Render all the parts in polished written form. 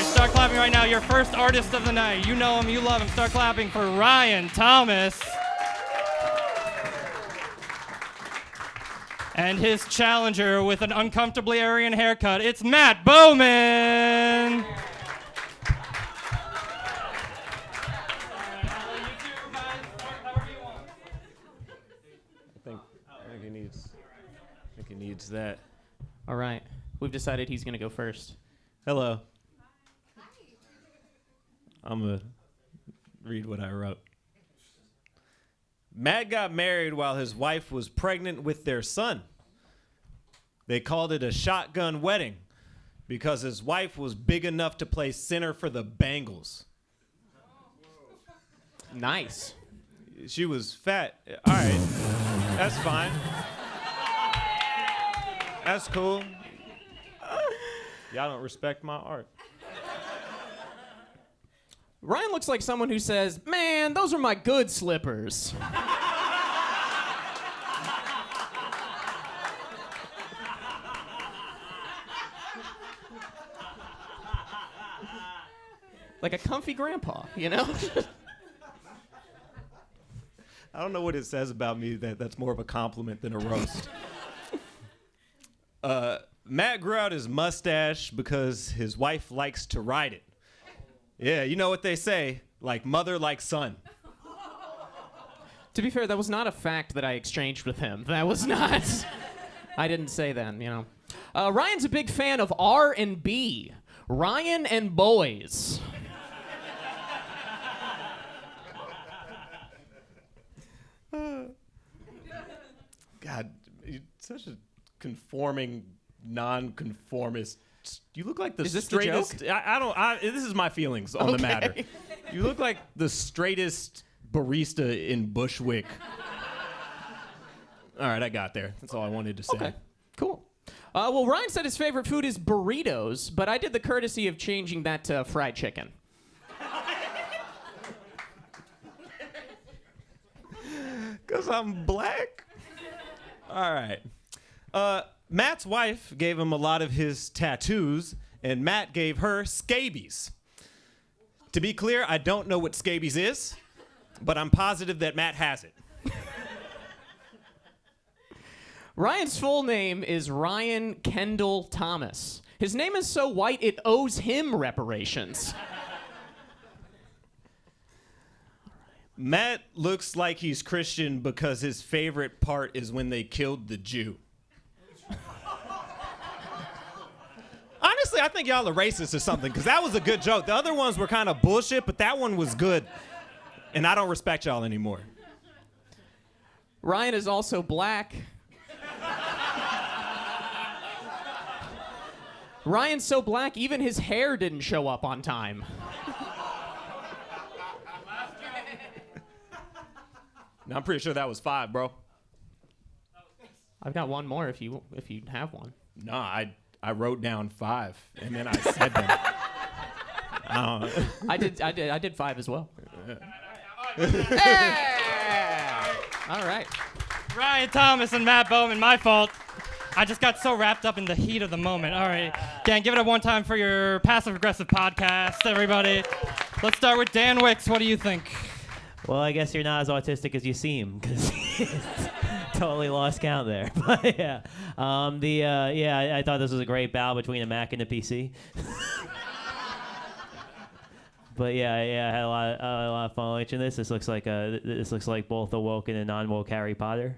right, start clapping right now. Your first artist of the night. You know him, you love him. Start clapping for Ryan Thomas. And his challenger with an uncomfortably Aryan haircut, it's Matt Bowman. I think he needs that. All right. We've decided he's going to go first. Hello. I'm going to read what I wrote. Matt got married while his wife was pregnant with their son. They called it a shotgun wedding because his wife was big enough to play center for the Bengals. Nice. She was fat. All right. That's fine. That's cool. Y'all don't respect my art. Ryan looks like someone who says, man, those are my good slippers. Like a comfy grandpa, you know? I don't know what it says about me that's more of a compliment than a roast. Matt grew out his mustache because his wife likes to ride it. Yeah, you know what they say, like mother, like son. To be fair, that was not a fact that I exchanged with him. That was not. I didn't say that, you know. Ryan's a big fan of R&B. Ryan and Boys. God, you're such a conforming, non-conformist. You look like the Is this the straightest. joke? This is my feelings on the matter. You look like the straightest barista in Bushwick. All right, I got there. That's all I wanted to say. Okay, cool. Well, Ryan said his favorite food is burritos, but I did the courtesy of changing that to fried chicken. Because I'm black? All right. Matt's wife gave him a lot of his tattoos, and Matt gave her scabies. To be clear, I don't know what scabies is, but I'm positive that Matt has it. Ryan's full name is Ryan Kendall Thomas. His name is so white it owes him reparations. Matt looks like he's Christian because his favorite part is when they killed the Jew. Honestly, I think y'all are racist or something, because that was a good joke. The other ones were kind of bullshit, but that one was good. And I don't respect y'all anymore. Ryan is also black. Ryan's so black, even his hair didn't show up on time. Now, I'm pretty sure that was 5, bro. I've got one more if you have one. No, I wrote down 5, and then I said them. I did 5 as well. Hey! All right. Ryan Thomas and Matt Bowman, my fault. I just got so wrapped up in the heat of the moment. All right. Dan, give it up one time for your passive-aggressive podcast, everybody. Let's start with Dan Wickes. What do you think? Well, I guess you're not as autistic as you seem, because totally lost count there. But yeah, I thought this was a great battle between a Mac and a PC. But yeah, I had a lot of fun watching this. This looks like both a woke and a non-woke Harry Potter.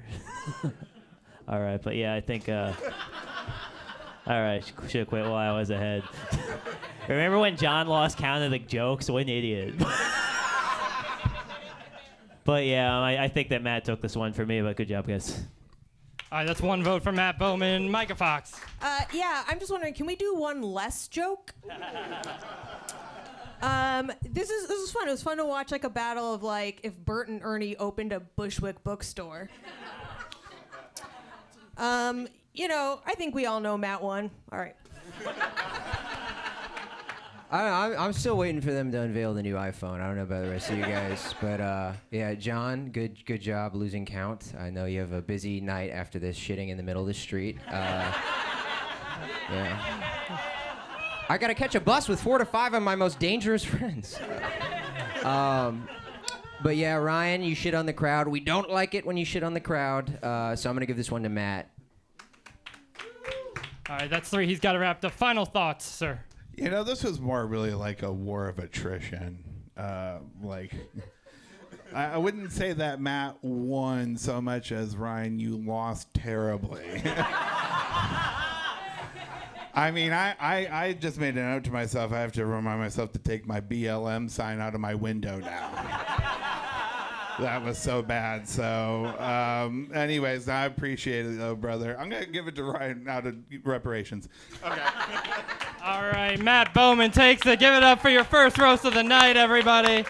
All right, but yeah, I think. All right, should have quit while I was ahead. Remember when John lost count of the jokes? What an idiot. But yeah, I think that Matt took this one for me, but good job, guys. All right, that's one vote for Matt Bowman. Myka Fox. Yeah, I'm just wondering, can we do one less joke? This was fun. It was fun to watch like a battle of like if Bert and Ernie opened a Bushwick bookstore. I think we all know Matt won. All right. I'm still waiting for them to unveil the new iPhone. I don't know about the rest of you guys, but yeah, John, good job losing count. I know you have a busy night after this shitting in the middle of the street. Yeah. I gotta catch a bus with 4 to 5 of my most dangerous friends. But yeah, Ryan, you shit on the crowd. We don't like it when you shit on the crowd, so I'm gonna give this one to Matt. All right, that's 3. He's got it wrapped up. Final thoughts, sir. You know, this was more really like a war of attrition. I wouldn't say that Matt won so much as Ryan, you lost terribly. I mean, I just made a note to myself. I have to remind myself to take my BLM sign out of my window now. That was so bad. So, anyways, I appreciate it, though, brother. I'm going to give it to Ryan out of reparations. Okay. All right, Matt Bowman takes it. Give it up for your first roast of the night, everybody.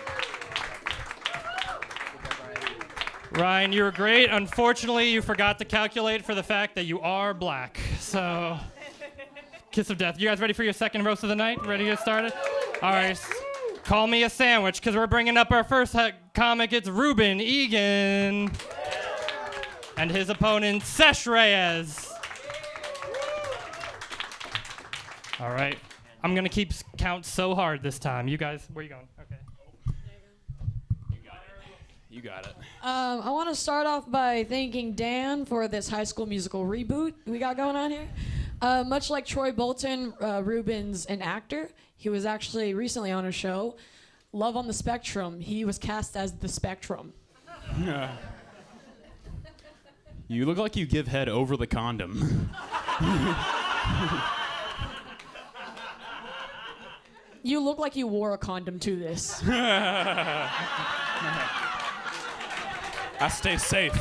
Ryan, you were great. Unfortunately, you forgot to calculate for the fact that you are black. So, kiss of death. You guys ready for your second roast of the night? Ready to get started? All right. Call me a sandwich, because we're bringing up our first comic. It's Reuben, Egan, and his opponent, Sesh, Reyes. All right. I'm going to keep count so hard this time. You guys, where you going? Okay. You got it. I want to start off by thanking Dan for this High School Musical reboot we got going on here. Much like Troy Bolton, Reuben's an actor. He was actually recently on a show, Love on the Spectrum. He was cast as the Spectrum. You look like you give head over the condom. You look like you wore a condom to this. I stay safe.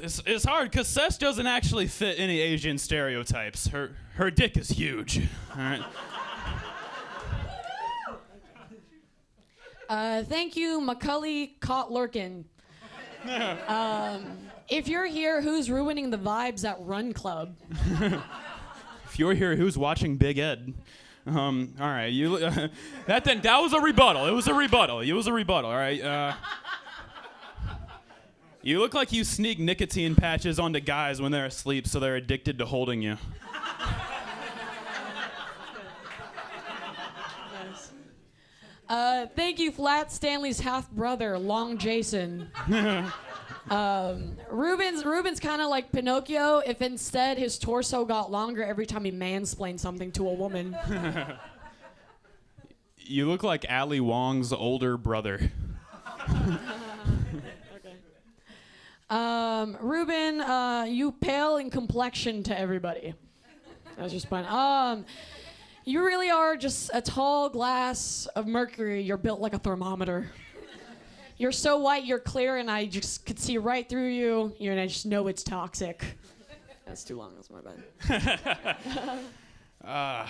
It's hard because Sesh doesn't actually fit any Asian stereotypes. Her dick is huge. All right. Thank you, Macaulay Caught Lurkin. If you're here, who's ruining the vibes at Run Club? If you're here, who's watching Big Ed? All right, that was a rebuttal. It was a rebuttal. All right. You look like you sneak nicotine patches onto guys when they're asleep, so they're addicted to holding you. Thank you, Flat Stanley's half-brother, Long Jason. Reuben's kind of like Pinocchio, if instead his torso got longer every time he mansplained something to a woman. You look like Ali Wong's older brother. Reuben, you pale in complexion to everybody. That was just fun. You really are just a tall glass of mercury. You're built like a thermometer. You're so white, you're clear, and I just could see right through you. And I just know it's toxic. That's too long. That's my bad.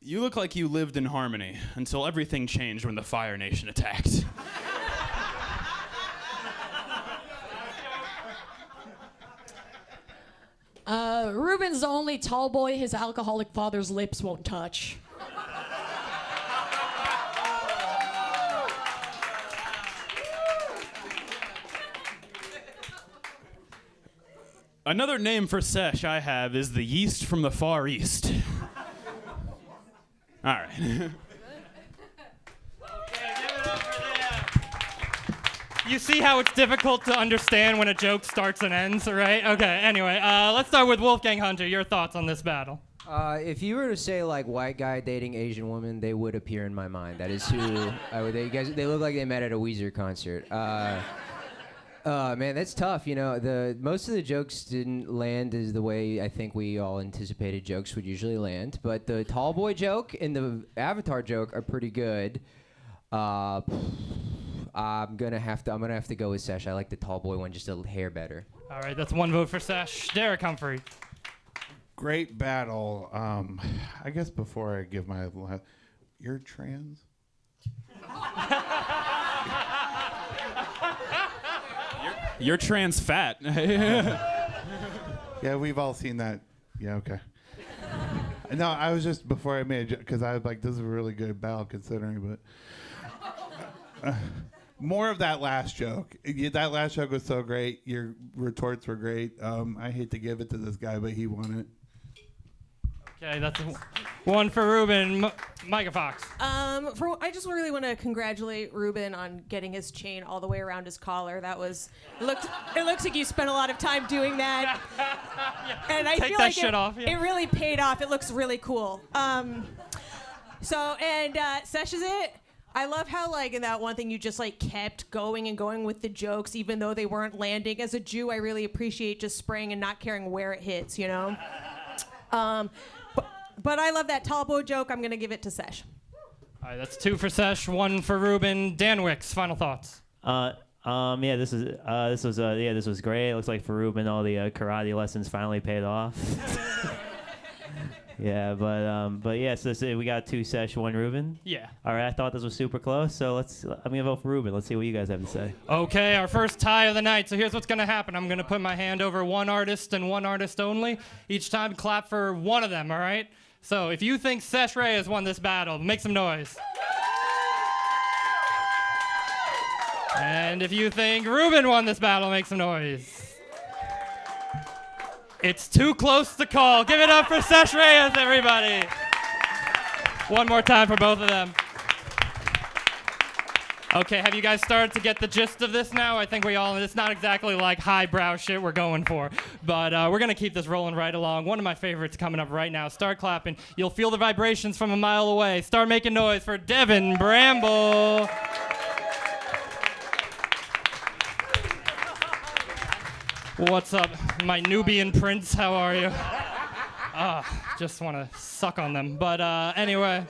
You look like you lived in harmony until everything changed when the Fire Nation attacked. Reuben's the only tall boy his alcoholic father's lips won't touch. Another name for Sesh I have is the yeast from the Far East. All right. You see how it's difficult to understand when a joke starts and ends, right? Okay, anyway, let's start with Wolfgang Hunter. Your thoughts on this battle? If you were to say like white guy dating Asian woman, they would appear in my mind. That is who I would. They look like they met at a Weezer concert. Man, that's tough. You know, most of the jokes didn't land as the way I think we all anticipated jokes would usually land. But the tall boy joke and the Avatar joke are pretty good. I'm gonna have to go with Sesh. I like the tall boy one just a hair better. All right, that's one vote for Sesh. Derek Humphrey. Great battle. I guess before I give my you're trans? You're trans fat. Yeah, we've all seen that. Yeah, okay. No, I was just before I made it because I was like, this is a really good battle considering, but More of that last joke. That last joke was so great. Your retorts were great. I hate to give it to this guy, but he won it. Okay, that's one for Reuben. Myka Fox. I just really want to congratulate Reuben on getting his chain all the way around his collar. It looks like you spent a lot of time doing that. And I Take feel that like shit off, yeah. it really paid off. It looks really cool. Sesh is it. I love how, like, in that one thing, you just, like, kept going and going with the jokes, even though they weren't landing. As a Jew, I really appreciate just spraying and not caring where it hits, you know? But I love that Talbot joke. I'm going to give it to Sesh. All right, that's 2 for Sesh, 1 for Reuben. Dan Wickes, final thoughts. This was great. It looks like for Reuben, all the karate lessons finally paid off. Yeah, but yeah, so we got 2 Sesh, 1 Reuben. Yeah. All right, I thought this was super close, so I'm gonna vote for Reuben. Let's see what you guys have to say. Okay, our first tie of the night. So here's what's gonna happen. I'm gonna put my hand over one artist and one artist only. Each time, clap for one of them. All right. So if you think Sesh Reyes won this battle, make some noise. And if you think Reuben won this battle, make some noise. It's too close to call. Give it up for Sesh Reyes, everybody. One more time for both of them. Okay, have you guys started to get the gist of this now? I think it's not exactly like highbrow shit we're going for, but we're going to keep this rolling right along. One of my favorites coming up right now. Start clapping. You'll feel the vibrations from a mile away. Start making noise for Devin Bramble. What's up, my Nubian prince? How are you? Just want to suck on them. But anyway,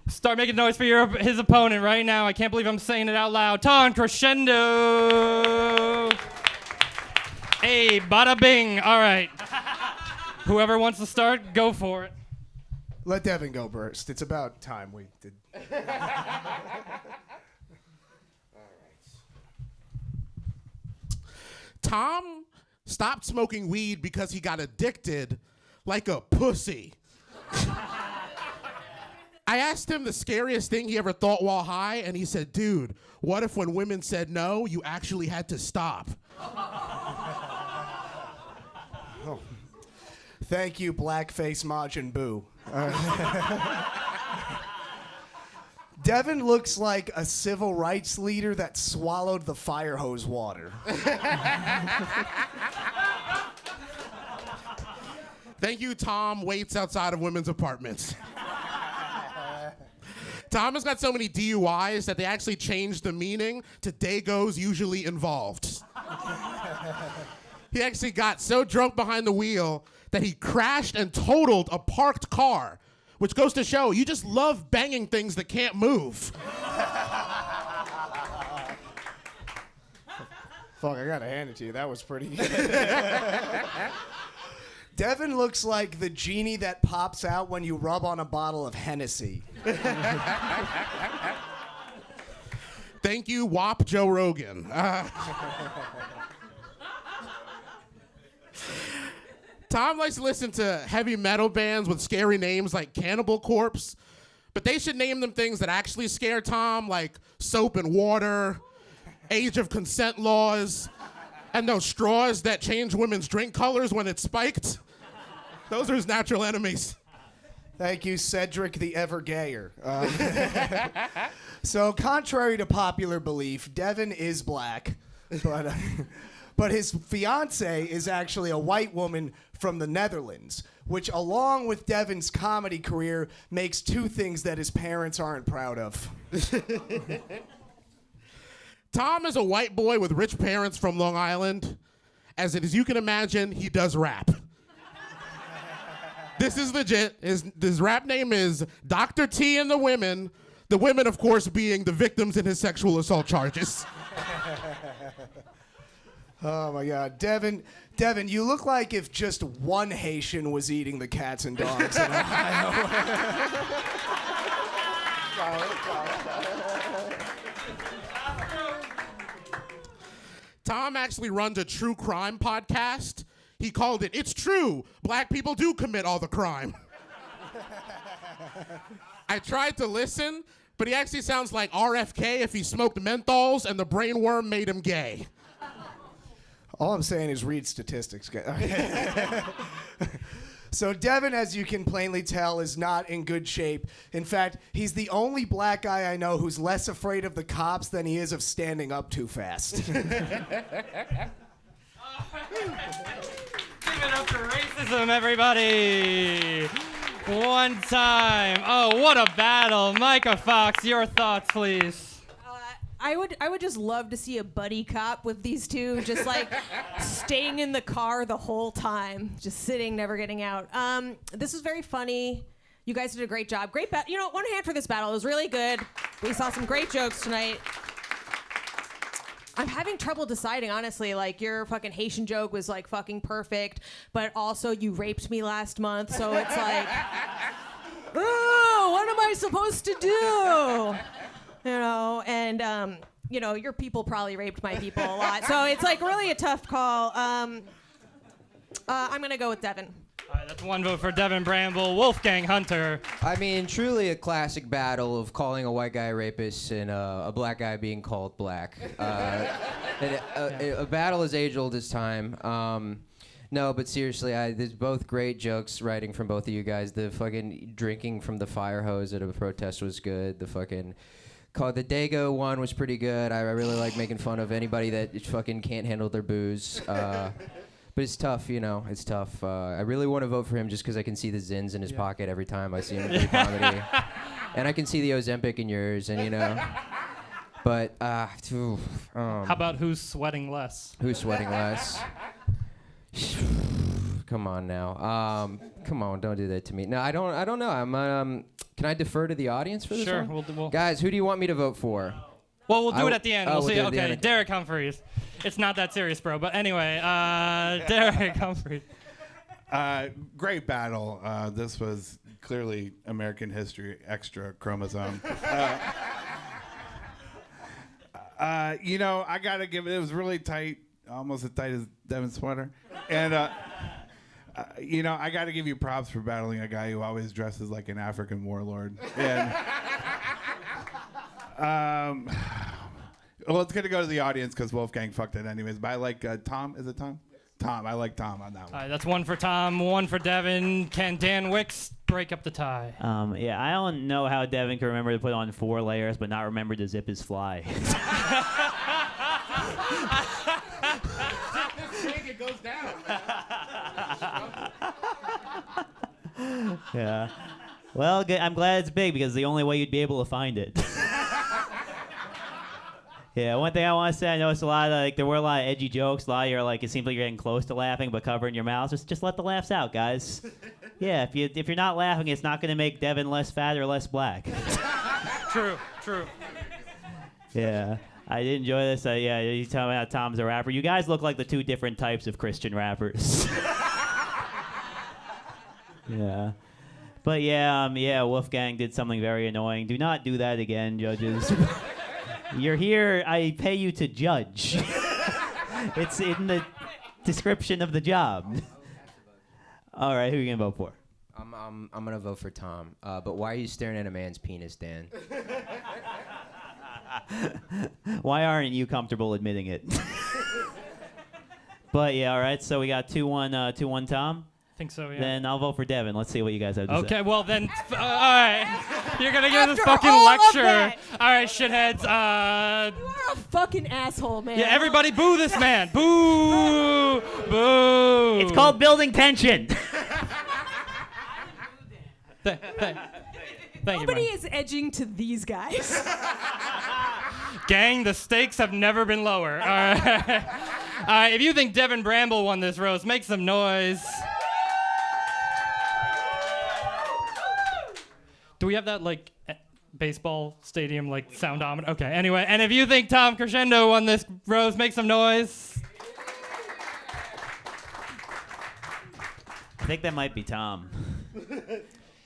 start making noise for his opponent right now. I can't believe I'm saying it out loud. Ton Crescenzo. Hey, bada bing. All right. Whoever wants to start, go for it. Let Devin go first. It's about time we did. Tom stopped smoking weed because he got addicted like a pussy. I asked him the scariest thing he ever thought while high, and he said, dude, what if when women said no, you actually had to stop? Oh. Thank you, Blackface Majin Buu. Devin looks like a civil rights leader that swallowed the fire hose water. Thank you, Tom waits outside of women's apartments. Tom has got so many DUIs that they actually changed the meaning to Dago's usually involved. He actually got so drunk behind the wheel that he crashed and totaled a parked car, which goes to show you just love banging things that can't move. Fuck, I gotta hand it to you. That was pretty good. Devin looks like the genie that pops out when you rub on a bottle of Hennessy. Thank you, WAP Joe Rogan. Tom likes to listen to heavy metal bands with scary names like Cannibal Corpse, but they should name them things that actually scare Tom, like Soap and Water, Age of Consent Laws, and those straws that change women's drink colors when it's spiked. Those are his natural enemies. Thank you, Cedric the Ever Gayer. So, contrary to popular belief, Devin is black, but his fiance is actually a white woman from the Netherlands, which, along with Devin's comedy career, makes 2 things that his parents aren't proud of. Tom is a white boy with rich parents from Long Island. As you can imagine, he does rap. This is legit. His rap name is Dr. T and the Women of course being the victims in his sexual assault charges. Oh my God, Devin, you look like if just one Haitian was eating the cats and dogs in Ohio. Tom actually runs a true crime podcast. He called it, It's True, Black People Do Commit All the Crime. I tried to listen, but he actually sounds like RFK if he smoked menthols and the brainworm made him gay. All I'm saying is read statistics. So Devin, as you can plainly tell, is not in good shape. In fact, he's the only black guy I know who's less afraid of the cops than he is of standing up too fast. Give it up for racism, everybody. One time. Oh, what a battle. Myka Fox, your thoughts, please. I would just love to see a buddy cop with these two, just like staying in the car the whole time, just sitting, never getting out. This was very funny. You guys did a great job. Great battle. You know, one hand for this battle. It was really good. We saw some great jokes tonight. I'm having trouble deciding, honestly. Like, your fucking Haitian joke was like fucking perfect, but also you raped me last month, so it's like, oh, what am I supposed to do? You know, and you know, your people probably raped my people a lot, so it's like really a tough call. I'm gonna go with Devin. All right, that's one vote for Devin Bramble. Wolfgang Hunter. I mean, truly a classic battle of calling a white guy a rapist and a black guy being called black. A battle as age old as time. No, but seriously, there's both great jokes writing from both of you guys. The fucking drinking from the fire hose at a protest was good. The fucking the Dago one was pretty good. I really like making fun of anybody that fucking can't handle their booze. But it's tough, you know. It's tough. I really want to vote for him just because I can see the zins in his pocket every time I see him play comedy, and I can see the Ozempic in yours, and you know. But how about who's sweating less? Who's sweating less? Come on now. Come on, don't do that to me. No, I don't know. Can I defer to the audience for this sure, one? we'll Guys, who do you want me to vote for? Well, we'll do it at the end. We'll see. do it at the Okay, end. Derek Humphreys. It's not that serious, bro. But anyway, Derek Humphreys. Great battle. This was clearly American history extra chromosome. You know, I gotta give it was really tight, almost as tight as Devin's sweater. And you know, I gotta give you props for battling a guy who always dresses like an African warlord. And well, it's gonna go to the audience because Wolfgang fucked it anyways. But I like Tom. Is it Tom? Tom. I like Tom on that one. All right, that's one for Tom, one for Devin. Can Dan Wickes break up the tie? Yeah, I don't know how Devin can remember to put on 4 layers, but not remember to zip his fly. It goes down. Yeah. Well, I'm glad it's big because the only way you'd be able to find it. Yeah, one thing I want to say, I noticed a lot of, there were a lot of edgy jokes. A lot of you are it seems like you're getting close to laughing, but covering your mouths. Just let the laughs out, guys. Yeah, if you're not laughing, it's not going to make Devin less fat or less black. True. Yeah, I did enjoy this. Yeah, you talking about Tom's a rapper. You guys look like the 2 different types of Christian rappers. Yeah. But yeah, Wolfgang did something very annoying. Do not do that again, judges. You're here, I pay you to judge. It's in the description of the job. All right, who are you gonna vote for? I'm gonna vote for Tom. But why are you staring at a man's penis, Dan? Why aren't you comfortable admitting it? But yeah, all right. So we got 2-1 Tom. I think so, yeah. Then I'll vote for Devin. Let's see what you guys have to say. Okay, well then, all right. You're gonna give this After fucking all of lecture. that. All right, shitheads. You are a fucking asshole, man. Yeah, everybody boo this man. Boo! Boo! It's called building tension. Thank you, Nobody man. is edging to these guys. Gang, the stakes have never been lower. All right. If you think Devin Bramble won this roast, make some noise. Do we have that, baseball stadium, soundometer? Okay, anyway. And if you think Tom Crescenzo won this roast, make some noise. I think that might be Tom.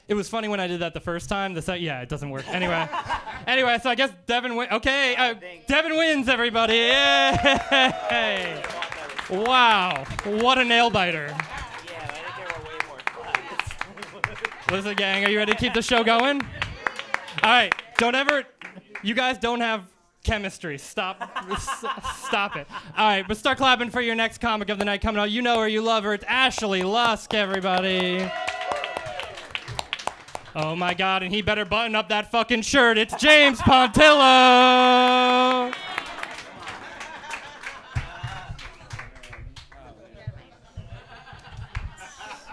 It was funny when I did that the first time. Yeah, it doesn't work. Anyway, so I guess Devin wins. Okay, Devin wins, everybody. Yay! Wow, what a nail biter. Listen, gang, are you ready to keep the show going? All right, don't ever You guys don't have chemistry. Stop it. All right, but start clapping for your next comic of the night coming out. You know her, you love her. It's Ashley Lusk, everybody. Oh my God, and he better button up that fucking shirt. It's James Pontillo.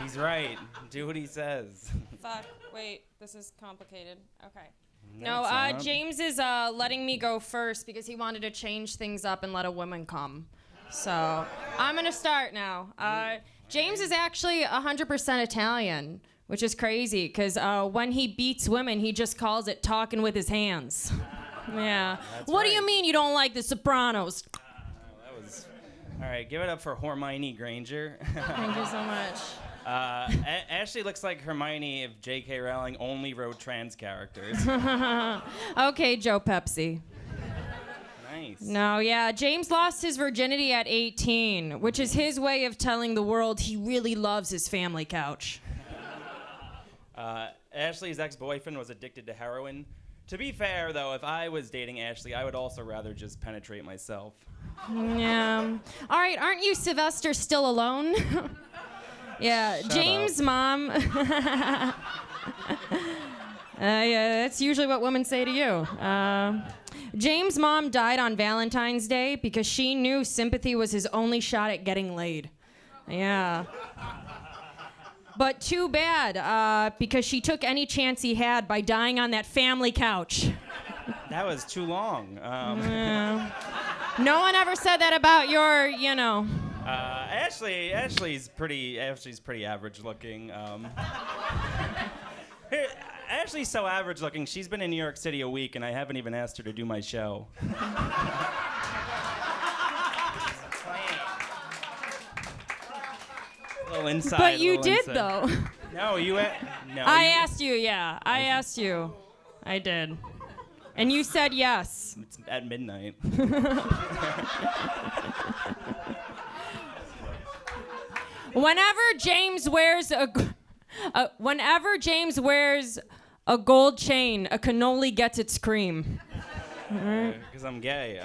He's right. Do what he says. Fuck. Wait, this is complicated. Okay. No, No, it's not. James is letting me go first because he wanted to change things up and let a woman come. So I'm gonna start now. James is actually 100% Italian, which is crazy because when he beats women, he just calls it talking with his hands. Yeah. What do you mean you don't like The Sopranos? That was. All right, give it up for Hermione Granger. Thank you so much. Ashley looks like Hermione if J.K. Rowling only wrote trans characters. Okay, Joe Pepsi. Nice. No, yeah, James lost his virginity at 18, which is his way of telling the world he really loves his family couch. Ashley's ex-boyfriend was addicted to heroin. To be fair, though, if I was dating Ashley, I would also rather just penetrate myself. Yeah. All right, aren't you Sylvester Stallone? Yeah, Shut James' up. mom. Yeah, that's usually what women say to you. James' mom died on Valentine's Day because she knew sympathy was his only shot at getting laid. Yeah. But too bad, because she took any chance he had by dying on that family couch. That was too long. No one ever said that about your, Ashley's pretty average looking. Ashley's so average looking. She's been in New York City a week, and I haven't even asked her to do my show. A little inside. But you little did, inside. though. No, no. I asked you, yeah. I asked you. I did. And you said yes. It's at midnight. Whenever James wears a gold chain, a cannoli gets its cream. Because I'm gay.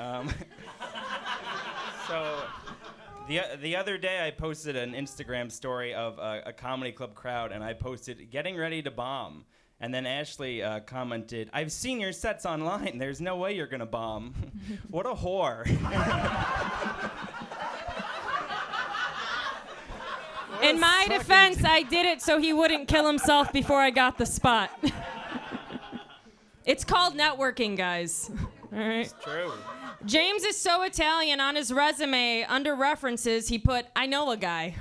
So the other day I posted an Instagram story of a comedy club crowd, and I posted getting ready to bomb. And then Ashley commented, "I've seen your sets online. There's no way you're gonna bomb." What a whore. In my defense, I did it so he wouldn't kill himself before I got the spot. It's called networking, guys. All right. It's true. James is so Italian. On his resume, under references, he put, "I know a guy."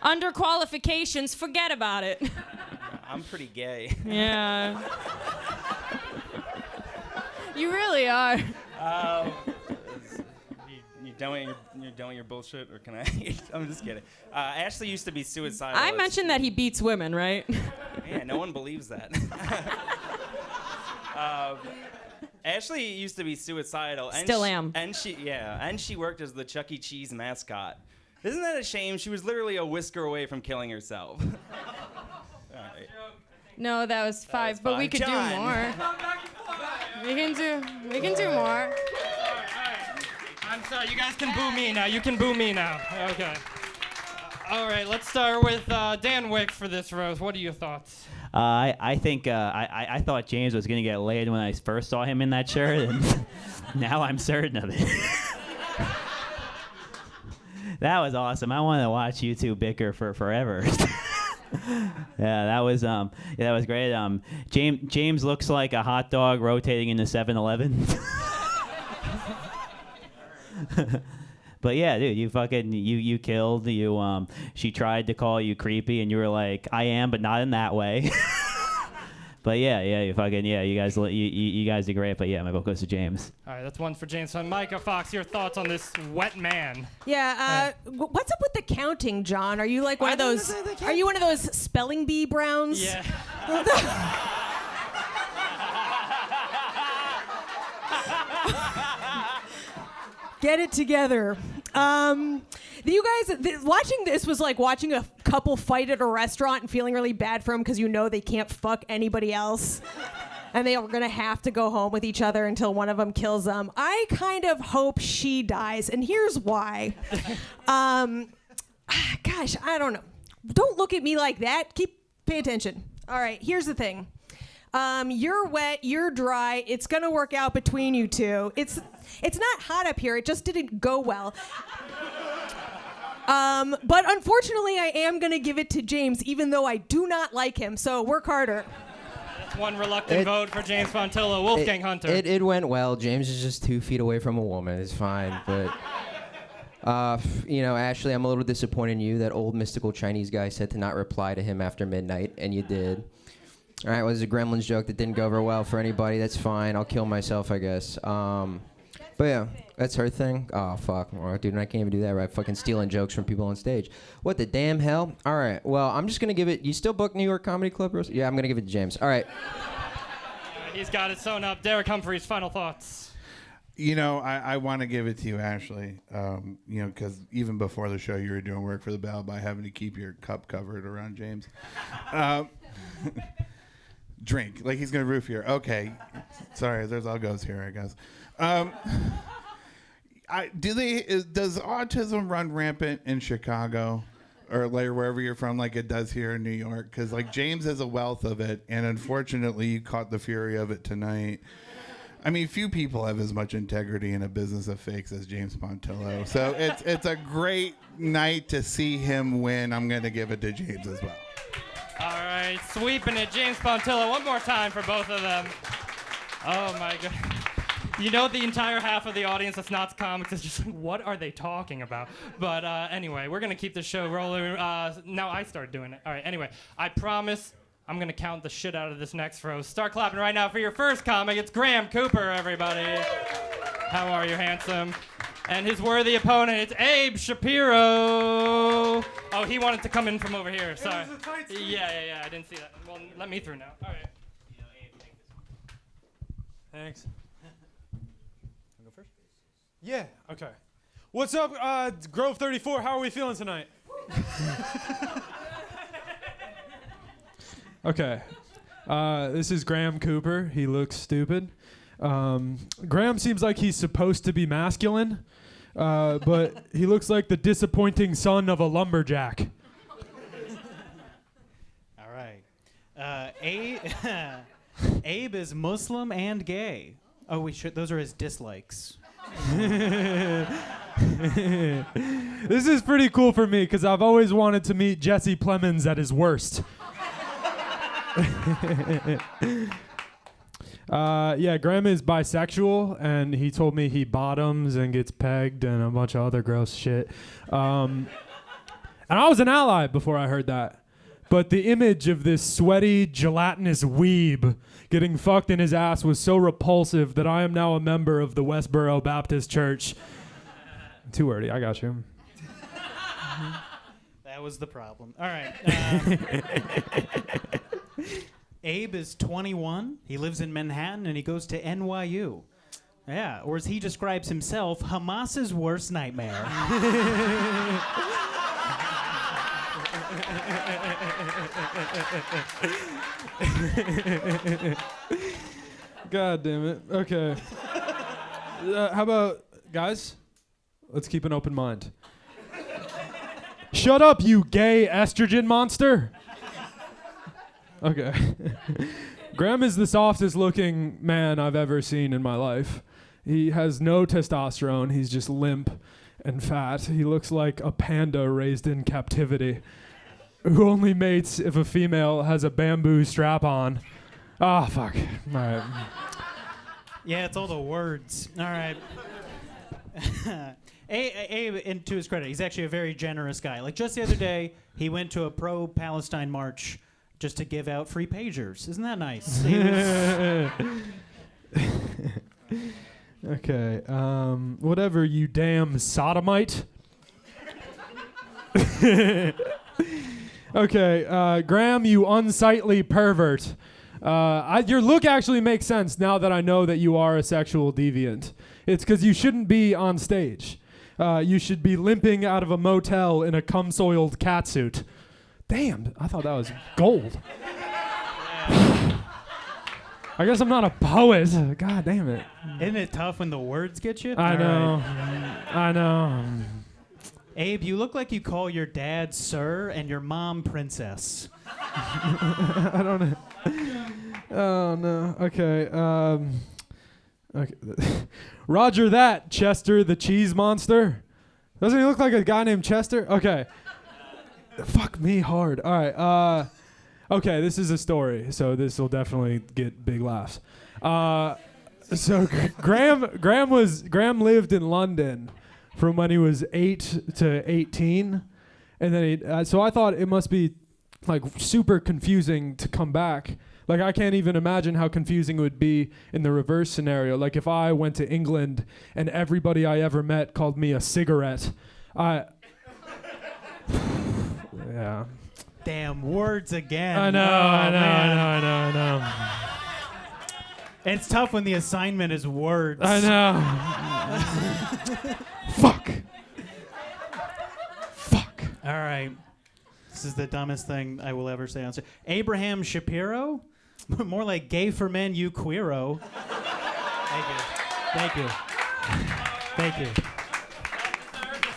Under qualifications, forget about it. I'm pretty gay. Yeah. You really are. You done with your bullshit, or can I? I'm just kidding. Ashley used to be suicidal. I mentioned that he beats women, right? Yeah, no one believes that. Ashley used to be suicidal. And Still am. And she worked as the Chuck E. Cheese mascot. Isn't that a shame? She was literally a whisker away from killing herself. All right. No, that was five, but we could John. do more. We can do more. I'm sorry, you guys can boo me now. You can boo me now. Okay. All right, let's start with Dan Wick for this roast. What are your thoughts? I think I thought James was gonna get laid when I first saw him in that shirt, and now I'm certain of it. That was awesome. I want to watch you two bicker for forever. Yeah, that was great. James looks like a hot dog rotating in the 7-Eleven. But yeah, dude, you killed. She tried to call you creepy, and you were like, "I am, but not in that way." But yeah, you guys did great. But yeah, my vote goes to James. All right, that's one for James. So Myka Fox, your thoughts on this wet man? Yeah, what's up with the counting, John? Are you like one of those? Are you one of those spelling bee browns? Yeah. Get it together. You guys, watching this was like watching a couple fight at a restaurant and feeling really bad for them because you know they can't fuck anybody else. and they are gonna have to go home with each other until one of them kills them. I kind of hope she dies, and here's why. Gosh, I don't know. Don't look at me like that. Pay attention. All right, here's the thing. You're wet, you're dry. It's gonna work out between you two. It's not hot up here. It just didn't go well. But unfortunately, I am gonna give it to James, even though I do not like him. So work harder. That's one reluctant vote for James Pontillo, Wolfgang Hunter. It went well. James is just 2 feet away from a woman. It's fine, but. Ashley, I'm a little disappointed in you. That old mystical Chinese guy said to not reply to him after midnight, and you did. All right, it was a Gremlins joke that didn't go over well for anybody. That's fine. I'll kill myself, I guess. But yeah, that's her thing. Oh, fuck. Oh, dude, I can't even do that right. Fucking stealing jokes from people on stage. What the damn hell? All right, well, I'm just going to give it. You still book New York Comedy Club? Yeah, I'm going to give it to James. All right. He's got it sewn up. Derek Humphreys, final thoughts. I want to give it to you, Ashley. Because even before the show, you were doing work for the Bell by having to keep your cup covered around James. Drink. Like he's going to roof here. Okay. Sorry, there's all goes here, I guess. Does autism run rampant in Chicago? Or like wherever you're from, like it does here in New York? Because like James has a wealth of it, and unfortunately, you caught the fury of it tonight. I mean, few people have as much integrity in a business of fakes as James Pontillo. So it's a great night to see him win. I'm going to give it to James as well. All right, sweeping it, James Pontillo. One more time for both of them. Oh, my God. The entire half of the audience that's not comics is just like, what are they talking about? But anyway, we're going to keep the show rolling. Now I start doing it. All right, anyway, I promise I'm going to count the shit out of this next row. Start clapping right now for your first comic. It's Graham Cooper, everybody. How are you, handsome? And his worthy opponent, it's Abe Shapiro. Oh, he wanted to come in from over here. Sorry. Yeah. I didn't see that. Well, let me through now. All right. Abe, take this one. Thanks. Go first? Yeah, okay. What's up, Grove 34? How are we feeling tonight? Okay. This is Graham Cooper. He looks stupid. Graham seems like he's supposed to be masculine, but he looks like the disappointing son of a lumberjack. All right. Abe is Muslim and gay. Oh, those are his dislikes. This is pretty cool for me because I've always wanted to meet Jesse Plemons at his worst. Graham is bisexual, and he told me he bottoms and gets pegged and a bunch of other gross shit. And I was an ally before I heard that. But the image of this sweaty, gelatinous weeb getting fucked in his ass was so repulsive that I am now a member of the Westboro Baptist Church. Too wordy, I got you. That was the problem. All right. Abe is 21. He lives in Manhattan, and he goes to NYU. Yeah, or as he describes himself, Hamas's worst nightmare. God damn it. Okay. How about, guys? Let's keep an open mind. Shut up, you gay estrogen monster. Okay. Graham is the softest looking man I've ever seen in my life. He has no testosterone. He's just limp and fat. He looks like a panda raised in captivity who only mates if a female has a bamboo strap on. Ah, fuck. All right. Yeah, it's all the words. All right. Abe, and to his credit, he's actually a very generous guy. Like just the other day, he went to a pro-Palestine march just to give out free pagers. Isn't that nice? Okay. Whatever, you damn sodomite. Okay, Graham, you unsightly pervert. Your look actually makes sense now that I know that you are a sexual deviant. It's because you shouldn't be on stage. You should be limping out of a motel in a cum-soiled catsuit. Damn, I thought that was gold. I guess I'm not a poet. God damn it. Isn't it tough when the words get you? I All know. right. I know. Abe, you look like you call your dad sir and your mom princess. I don't know. Oh no. Okay. Okay. Roger that, Chester the cheese monster. Doesn't he look like a guy named Chester? Okay. Fuck me hard. All right. Okay, this is a story, so this will definitely get big laughs. So Graham lived in London from when he was 8 to 18, and then so I thought it must be like super confusing to come back. Like I can't even imagine how confusing it would be in the reverse scenario. Like if I went to England and everybody I ever met called me a cigarette, yeah. Damn, words again. I know, I know. It's tough when the assignment is words. I know. Fuck. All right. This is the dumbest thing I will ever say on stage. Abraham Shapiro? More like gay for men, you queero. Thank you.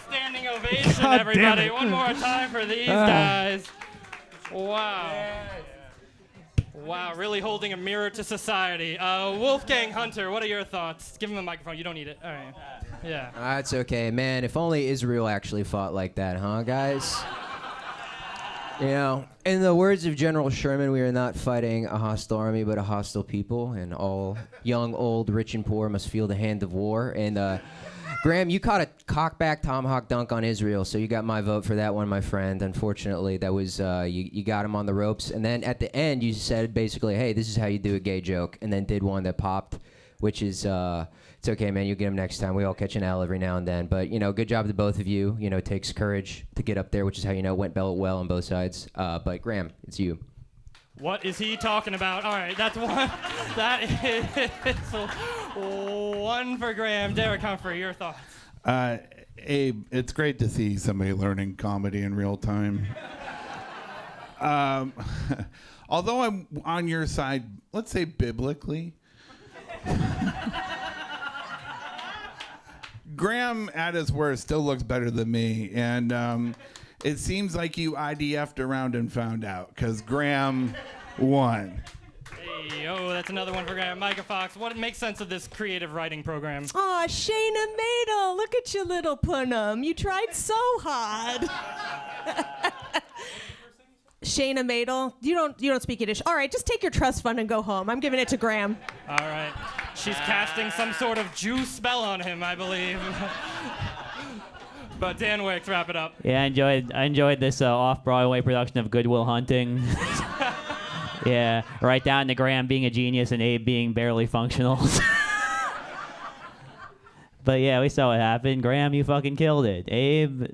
Standing ovation, God everybody. damn it. One more time for these guys. Wow. Wow, really holding a mirror to society. Wolfgang Hunter, what are your thoughts? Give him the microphone. You don't need it. All right. Yeah. That's okay, man. If only Israel actually fought like that, huh, guys? You know, in the words of General Sherman, we are not fighting a hostile army, but a hostile people, and all young, old, rich, and poor must feel the hand of war. And Graham, you caught a cockback tomahawk dunk on Israel, so you got my vote for that one, my friend. Unfortunately, that was you got him on the ropes, and then at the end, you said basically, "Hey, this is how you do a gay joke," and then did one that popped, which is. It's okay, man. You'll get him next time. We all catch an L every now and then. But, you know, good job to both of you. You know, it takes courage to get up there, which is how you know it went well on both sides. But, Graham, it's you. What is he talking about? All right, that's one. That is one for Graham. Derek Humphrey, your thoughts? Abe, it's great to see somebody learning comedy in real time. Although I'm on your side, let's say biblically, Graham, at his worst, still looks better than me, and it seems like you IDF'd around and found out, because Graham won. Hey, that's another one for Graham. Myka Fox, what makes sense of this creative writing program? Aw, Shayna Madel, look at you, little punum. You tried so hard. Shayna Madel, you don't speak Yiddish. All right, just take your trust fund and go home. I'm giving it to Graham. All right. She's casting some sort of Jew spell on him, I believe. But Dan Wickes, wrap it up. Yeah, I enjoyed this off-Broadway production of Good Will Hunting. Yeah, right down to Graham being a genius and Abe being barely functional. But yeah, we saw what happened. Graham, you fucking killed it. Abe,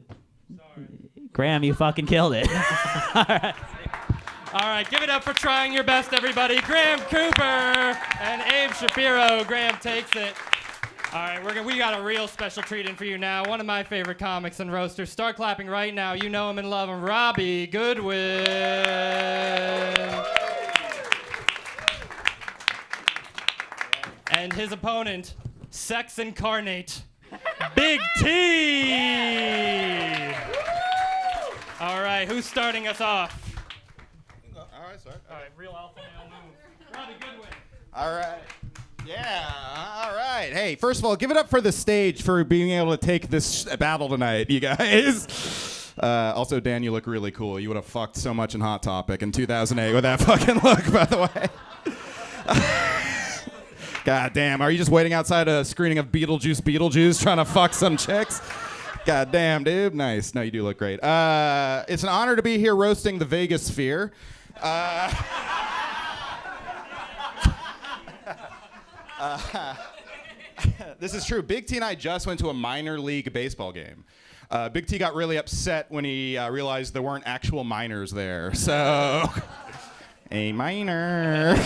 Graham, you fucking killed it. All right. All right, give it up for trying your best, everybody. Graham Cooper and Abe Shapiro. Graham takes it. All right, we got a real special treat in for you now. One of my favorite comics and roasters. Start clapping right now. You know him and love him. Robbie Goodwin. And his opponent, sex incarnate, Big T. All right, who's starting us off? All right, sorry. All right, real alpha male move. Robbie Goodwin. All right. Yeah, all right. Hey, first of all, give it up for the stage for being able to take this battle tonight, you guys. Also, Dan, you look really cool. You would have fucked so much in Hot Topic in 2008 with that fucking look, by the way. God damn, are you just waiting outside a screening of Beetlejuice trying to fuck some chicks? God damn, dude. Nice. No, you do look great. It's an honor to be here roasting the Vegas Sphere. This is true. Big T and I just went to a minor league baseball game. Big T got really upset when he realized there weren't actual minors there. So, a minor.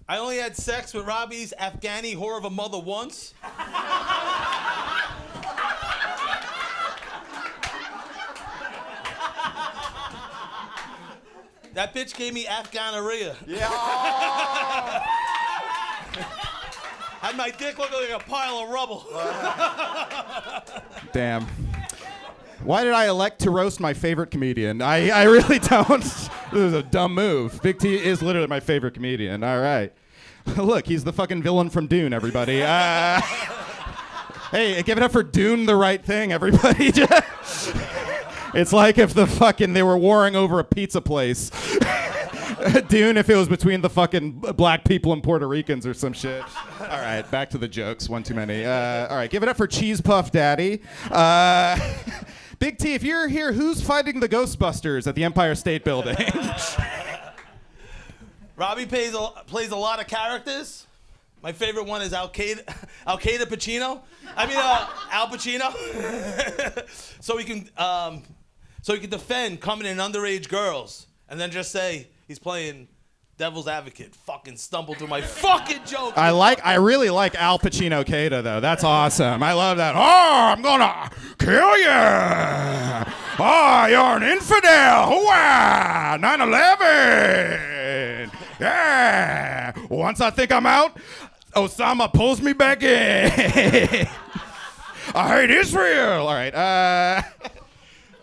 I only had sex with Robbie's Afghani whore of a mother once. That bitch gave me Afghanorrhea. Yeah. Had my dick look like a pile of rubble. Damn. Why did I elect to roast my favorite comedian? I really don't. This is a dumb move. Big T is literally my favorite comedian. All right. Look, he's the fucking villain from Dune, everybody. Hey, give it up for Dune the Right Thing, everybody. It's like if they were warring over a pizza place. Dune if it was between the fucking black people and Puerto Ricans or some shit. All right, back to the jokes. One too many. All right, give it up for Cheese Puff Daddy. Big T, if you're here, who's fighting the Ghostbusters at the Empire State Building? Robbie plays a lot of characters. My favorite one is Al Qaeda Pacino. Al Pacino. So he can defend coming in underage girls, and then just say he's playing devil's advocate. Fucking stumble through my fucking joke. I really like Al Pacino Qaeda though. That's awesome. I love that. Oh, I'm gonna kill you. Oh, you're an infidel. Wow, 9/11. Yeah. Once I think I'm out, Osama pulls me back in. I hate Israel. All right.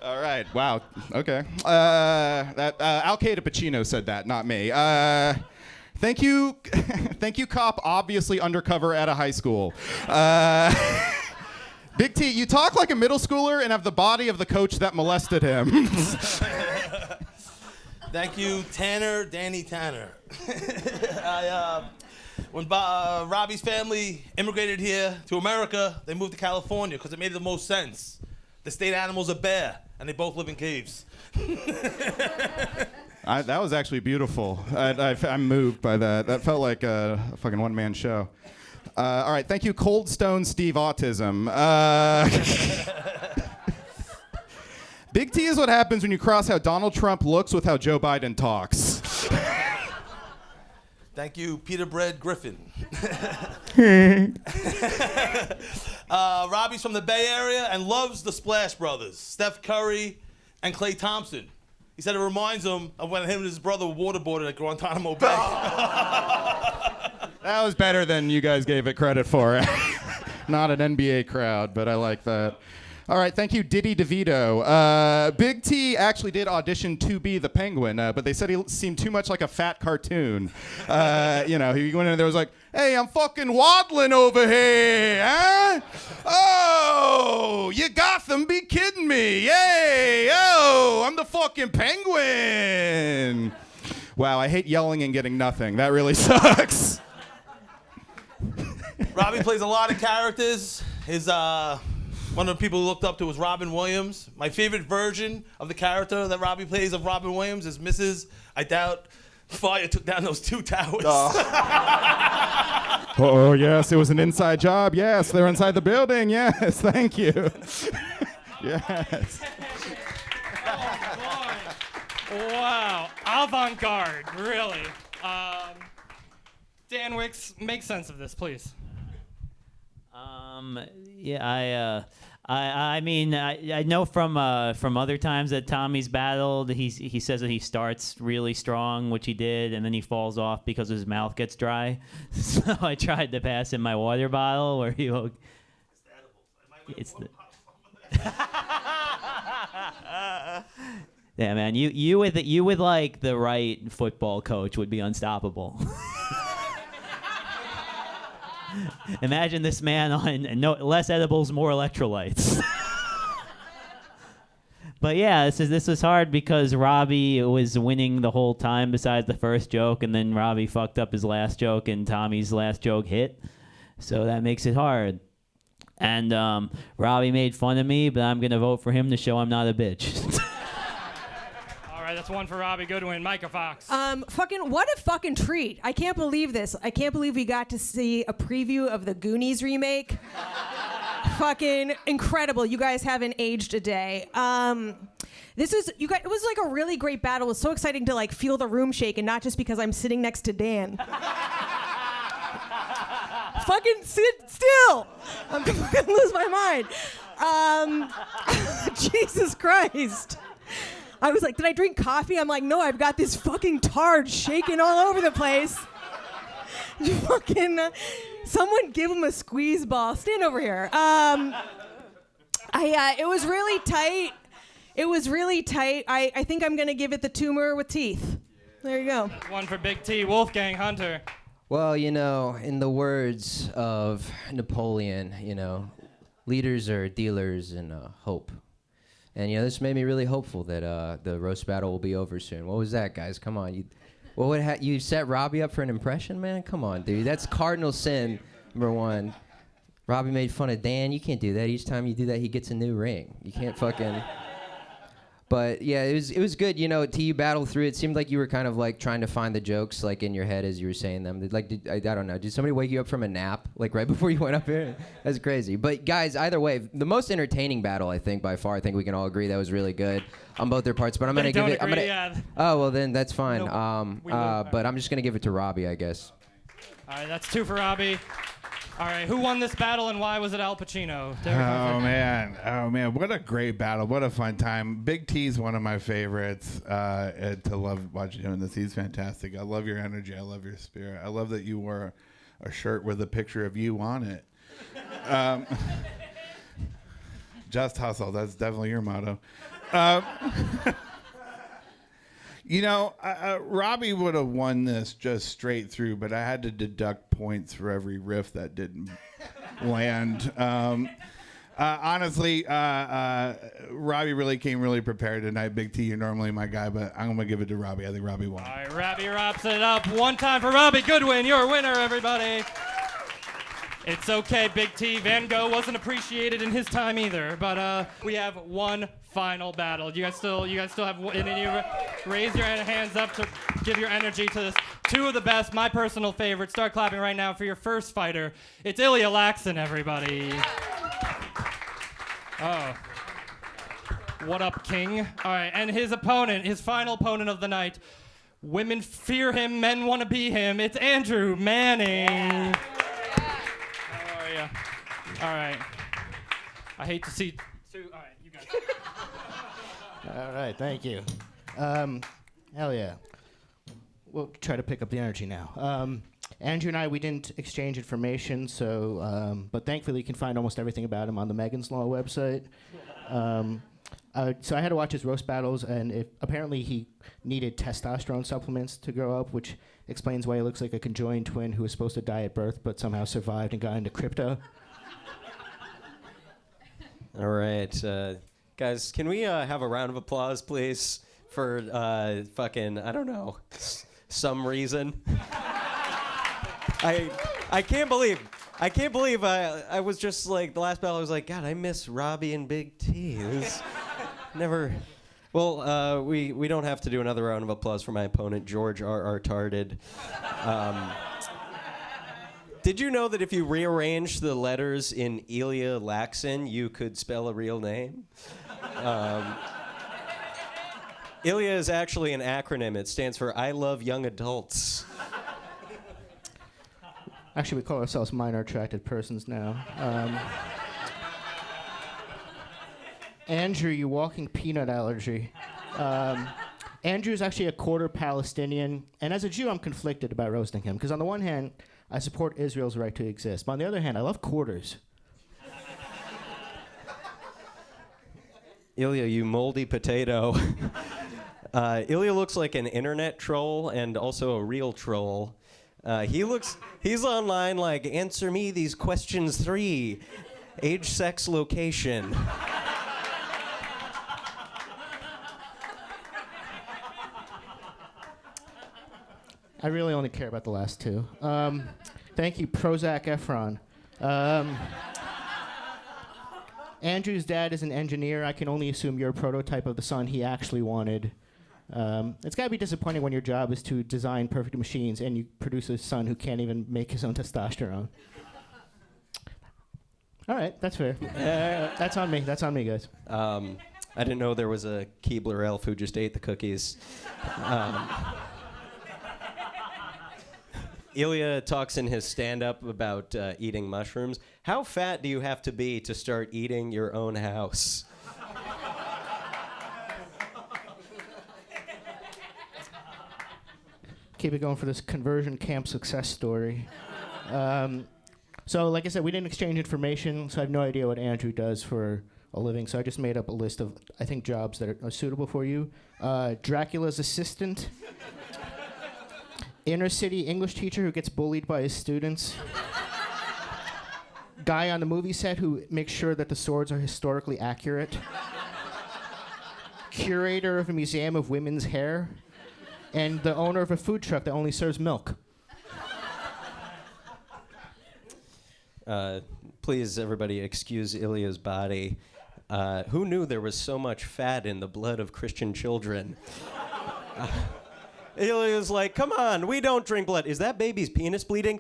All right. Wow. Okay. Al Qaeda Pacino said that, not me. Thank you, cop. Obviously undercover at a high school. Big T, you talk like a middle schooler and have the body of the coach that molested him. Thank you, Danny Tanner. When Robbie's family immigrated here to America, they moved to California because it made the most sense. The state animal's a bear, and they both live in caves. That was actually beautiful. I'm moved by that. That felt like a fucking one-man show. All right, thank you, Cold Stone Steve Autism. Big T is what happens when you cross how Donald Trump looks with how Joe Biden talks. Thank you, Peter Bread Griffin. Robbie's from the Bay Area and loves the Splash Brothers, Steph Curry and Klay Thompson. He said it reminds him of when him and his brother waterboarded at Guantanamo Bay. That was better than you guys gave it credit for. Not an NBA crowd, but I like that. All right, thank you, Diddy DeVito. Big T actually did audition to be the Penguin, but they said he seemed too much like a fat cartoon. He went in there, was like, "Hey, I'm fucking waddling over here, huh? Oh, you Gotham, be kidding me. Hey, oh, I'm the fucking Penguin." Wow, I hate yelling and getting nothing. That really sucks. Robbie plays a lot of characters. One of the people who looked up to was Robin Williams. My favorite version of the character that Robbie plays of Robin Williams is Mrs. I doubt fire took down those 2 towers. Oh, yes, it was an inside job. Yes, they're inside the building. Yes, thank you. Yes. Oh, boy. Wow. Avant-garde, really. Dan Wickes, make sense of this, please. Yeah, I mean, I know from other times that Tommy's battled, he says that he starts really strong, which he did, and then he falls off because his mouth gets dry. So I tried to pass him my water bottle, where you. It's the. Yeah, man, you with like the right football coach would be unstoppable. Imagine this man on less edibles, more electrolytes. But yeah, this was hard because Robbie was winning the whole time besides the first joke, and then Robbie fucked up his last joke, and Tommy's last joke hit. So that makes it hard. And Robbie made fun of me, but I'm going to vote for him to show I'm not a bitch. All right, that's one for Robbie Goodwin. Myka Fox. What a fucking treat. I can't believe this. I can't believe we got to see a preview of the Goonies remake. Fucking incredible. You guys haven't aged a day. It was like a really great battle. It was so exciting to like feel the room shake, and not just because I'm sitting next to Dan. Fucking sit still. I'm gonna fucking lose my mind. Jesus Christ. I was like, did I drink coffee? I'm like, no, I've got this fucking tard shaking all over the place. Fucking, someone give him a squeeze ball. Stand over here. It was really tight. It was really tight. I think I'm gonna give it the tumor with teeth. There you go. One for Big T. Wolfgang Hunter. Well, in the words of Napoleon, leaders are dealers in hope. And, this made me really hopeful that the roast battle will be over soon. What was that, guys? Come on. You set Robbie up for an impression, man? Come on, dude. That's cardinal sin, number one. Robbie made fun of Dan. You can't do that. Each time you do that, he gets a new ring. You can't fucking... But yeah, it was good. T, you battled through it. Seemed like you were kind of like trying to find the jokes like in your head as you were saying them. I don't know. Did somebody wake you up from a nap like right before you went up here? That's crazy. But guys, either way, the most entertaining battle I think by far. I think we can all agree that was really good on both their parts. But I'm gonna give it. Oh well, then that's fine. Nope. But I'm just gonna give it to Robbie, I guess. All right, that's 2 for Robbie. All right, who won this battle and why was it Al Pacino? Oh man, what a great battle! What a fun time. Big T's one of my favorites to love watching him in this. He's fantastic. I love your energy. I love your spirit. I love that you wore a shirt with a picture of you on it. Just hustle. That's definitely your motto. Robbie would have won this just straight through, but I had to deduct points for every riff that didn't land. Honestly, Robbie really came really prepared tonight. Big T, you're normally my guy, but I'm going to give it to Robbie. I think Robbie won. All right, Robbie wraps it up. One time for Robbie Goodwin, your winner, everybody. It's okay, Big T. Van Gogh wasn't appreciated in his time either, but we have one final battle. You guys still have any of you raise your hands up to give your energy to this. 2 of the best, my personal favorite. Start clapping right now for your first fighter. It's Ilya Laksin, everybody. Oh. What up, King? All right, and his opponent, his final opponent of the night. Women fear him, men want to be him. It's Andrew Manning. How are you? All right. I hate to see 2. All right, you guys. All right, thank you. Hell yeah. We'll try to pick up the energy now. Andrew and I, we didn't exchange information, but thankfully you can find almost everything about him on the Megan's Law website. So I had to watch his roast battles, and apparently he needed testosterone supplements to grow up, which explains why he looks like a conjoined twin who was supposed to die at birth but somehow survived and got into crypto. All right. Guys, can we have a round of applause, please, for fucking, I don't know, some reason? I can't believe I was just like, the last battle I was like, God, I miss Robbie and Big T. This never... Well, we don't have to do another round of applause for my opponent, George R.R. Tarded. Did you know that if you rearrange the letters in Ilya Laksin, you could spell a real name? Ilya is actually an acronym. It stands for I Love Young Adults. Actually, we call ourselves minor attracted persons now. Andrew, you walking peanut allergy. Andrew's actually a quarter Palestinian, and as a Jew, I'm conflicted about roasting him, because on the one hand, I support Israel's right to exist, but on the other hand, I love quarters. Ilya, you moldy potato. Ilya looks like an internet troll and also a real troll. He's online like, answer me these questions 3. Age, sex, location. I really only care about the last 2. Thank you, Prozac Efron. Andrew's dad is an engineer. I can only assume you're a prototype of the son he actually wanted. It's got to be disappointing when your job is to design perfect machines and you produce a son who can't even make his own testosterone. All right, that's fair. That's on me. That's on me, guys. I didn't know there was a Keebler elf who just ate the cookies. Ilya talks in his stand-up about eating mushrooms. How fat do you have to be to start eating your own house? keep it going for this conversion camp success story. So, like I said, we didn't exchange information, so I have no idea what Andrew does for a living. So I just made up a list of, I think, jobs that are suitable for you. Dracula's assistant. Inner city English teacher who gets bullied by his students. Guy on the movie set who makes sure that the swords are historically accurate. Curator of a museum of women's hair. And the owner of a food truck that only serves milk. Please, everybody, excuse Ilya's body. Who knew there was so much fat in the blood of Christian children? Ilya's like, come on, we don't drink blood. Is that baby's penis bleeding?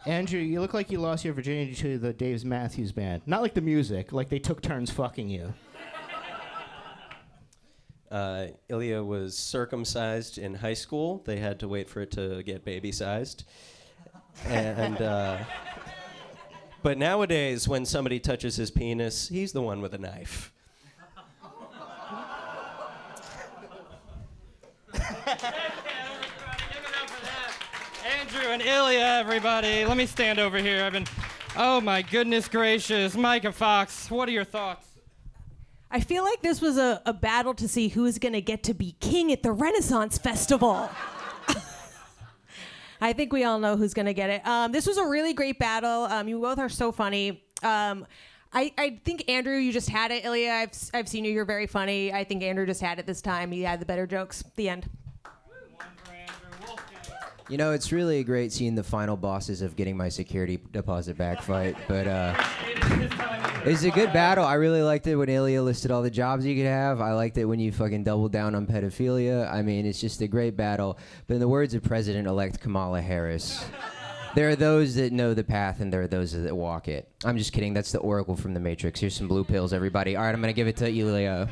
Andrew, you look like you lost your virginity to the Dave Matthews Band. Not like the music, like they took turns fucking you. Ilya was circumcised in high school. They had to wait for it to get baby-sized. And, but nowadays, when somebody touches his penis, he's the one with a knife. Andrew and Ilya, everybody. Let me stand over here. Oh my goodness gracious. Myka Fox, what are your thoughts? I feel like this was a battle to see who is going to get to be king at the Renaissance Festival. I think we all know who's going to get it. This was a really great battle. You both are so funny. I think, Andrew, you just had it. Ilya, I've seen you. You're very funny. I think Andrew just had it this time. He had the better jokes. The end. You know, it's really great seeing the final bosses of getting my security deposit back fight, but it's a good battle. I really liked it when Ilya listed all the jobs you could have. I liked it when you fucking doubled down on pedophilia. I mean, it's just a great battle. But in the words of President-elect Kamala Harris, there are those that know the path and there are those that walk it. I'm just kidding. That's the Oracle from the Matrix. Here's some blue pills, everybody. All right, I'm going to give it to Ilya.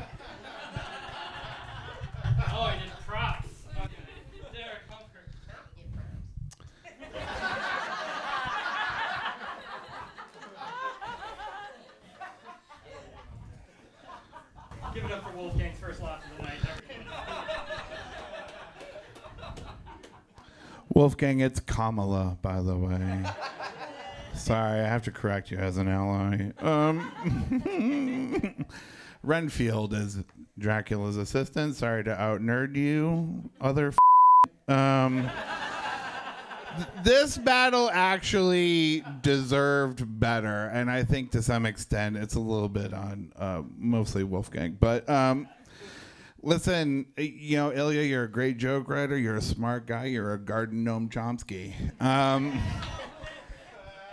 Oh, I did props. Okay. Derek, Humphrey. Give it up for Wolfgang's first loss of the night. Wolfgang, it's Kamala, by the way. Sorry, I have to correct you as an ally. Renfield is Dracula's assistant. Sorry to out-nerd you, other This battle actually deserved better, and I think to some extent it's a little bit on mostly Wolfgang. But listen, you know, Ilya, you're a great joke writer. You're a smart guy. You're a garden gnome Chomsky.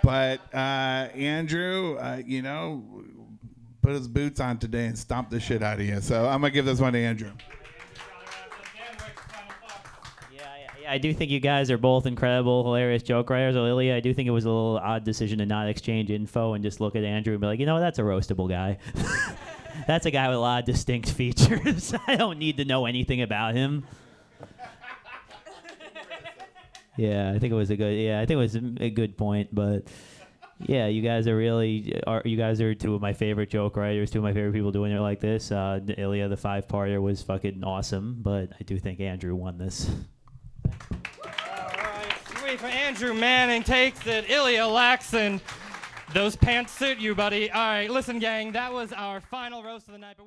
But Andrew, you know, put his boots on today and stomp the shit out of you. So I'm going to give this one to Andrew. Yeah, I do think you guys are both incredible, hilarious joke writers. Ilya, I do think it was a little odd decision to not exchange info and just look at Andrew and be like, you know, that's a roastable guy. That's a guy with a lot of distinct features. I don't need to know anything about him. Yeah, I think it was a good point, but yeah, you guys are two of my favorite joke writers, two of my favorite people doing it like this. Ilya, the 5-parter, was fucking awesome, but I do think Andrew won this. Sweet. For Andrew Manning takes it. Ilya Laksin, those pants suit you, buddy. All right, listen, gang, that was our final roast of the night. But